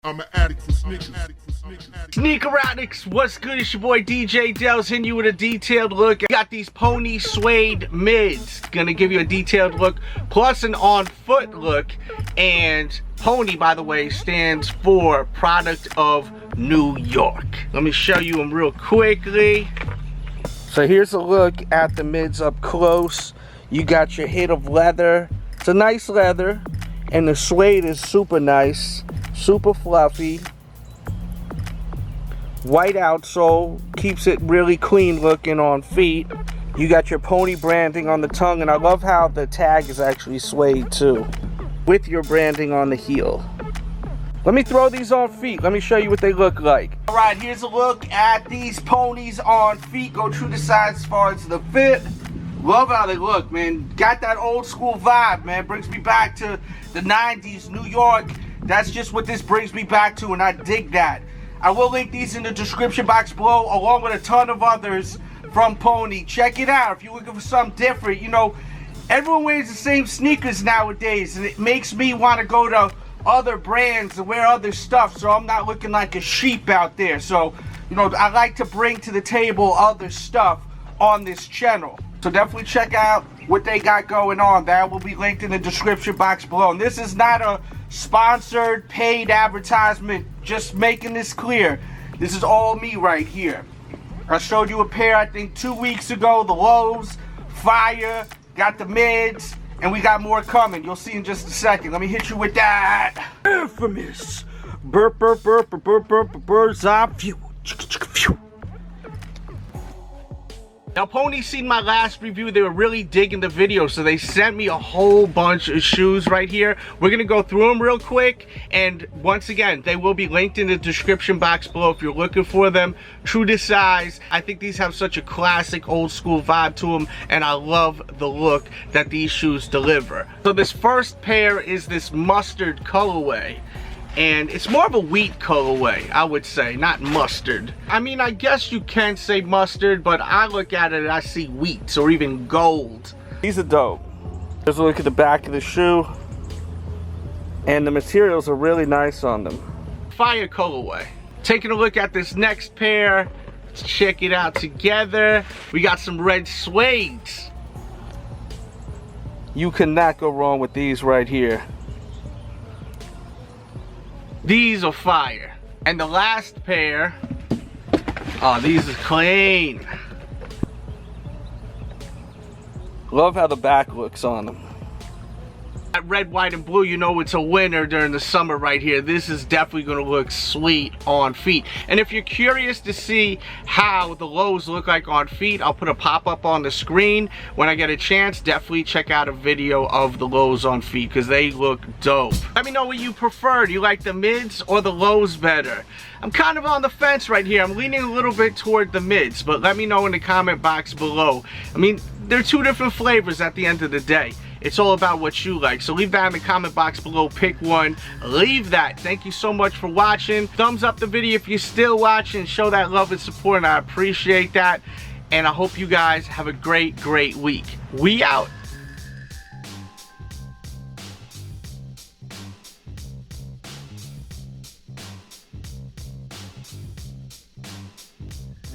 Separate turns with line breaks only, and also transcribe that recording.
I'm an addict for sneakers.
Sneaker addicts, what's good? It's your boy DJ Delz hitting you with a detailed look. I got these pony suede mids. Gonna give you a detailed look, plus an on foot look. And pony, by the way, stands for product of New York. Let me show you them real quickly. So here's a look at the mids up close. You got your hit of leather. It's a nice leather, and the suede is super nice. Super fluffy. White outsole keeps it really clean looking on feet. You got your pony branding on the tongue, and I love how the tag is actually suede too, with your branding on the heel. Let me throw these on feet. Let me show you what they look like. All right, here's a look at these ponies on feet. Go true to size as far as the fit. Love how they look, man. Got that old school vibe, man. Brings me back to the 90s, New York. That's just what this brings me back to, and I dig that. I will link these in the description box below, along with a ton of others from Pony. Check it out if you're looking for something different. You know, everyone wears the same sneakers nowadays, and it makes me want to go to other brands and wear other stuff, so I'm not looking like a sheep out there. So, you know, I like to bring to the table other stuff on this channel. So definitely check out what they got going on. That will be linked in the description box below. And this is not a sponsored, paid advertisement. Just making this clear. This is all me right here. I showed you a pair, I think, 2 weeks ago. The lows, fire, got the mids, and we got more coming. You'll see in just a second. Let me hit you with that infamous bird's eye view. Now, Pony seen my last review. They were really digging the video, so they sent me a whole bunch of shoes right here. We're gonna go through them real quick, and once again, they will be linked in the description box below if you're looking for them. True to size. I think these have such a classic old school vibe to them, and I love the look that these shoes deliver. So this first pair is this mustard colorway. And it's more of a wheat colorway, I would say, not mustard. I mean, I guess you can say mustard, but I look at it and I see wheat or even gold. These are dope. Let's look at the back of the shoe. And the materials are really nice on them. Fire colorway. Taking a look at this next pair. Let's check it out together. We got some red suedes. You cannot go wrong with these right here. These are fire. And the last pair, oh, these are clean. Love how the back looks on them. That red, white, and blue, you know it's a winner during the summer right here. This is definitely gonna look sweet on feet. And if you're curious to see how the lows look like on feet, I'll put a pop-up on the screen. When I get a chance, definitely check out a video of the lows on feet, because they look dope. Let me know what you prefer. Do you like the mids or the lows better? I'm kind of on the fence right here. I'm leaning a little bit toward the mids, but let me know in the comment box below. I mean, they're two different flavors at the end of the day. It's all about what you like. So leave that in the comment box below. Pick one. Leave that. Thank you so much for watching. Thumbs up the video if you're still watching. Show that love and support, and I appreciate that. And I hope you guys have a great, great week. We out.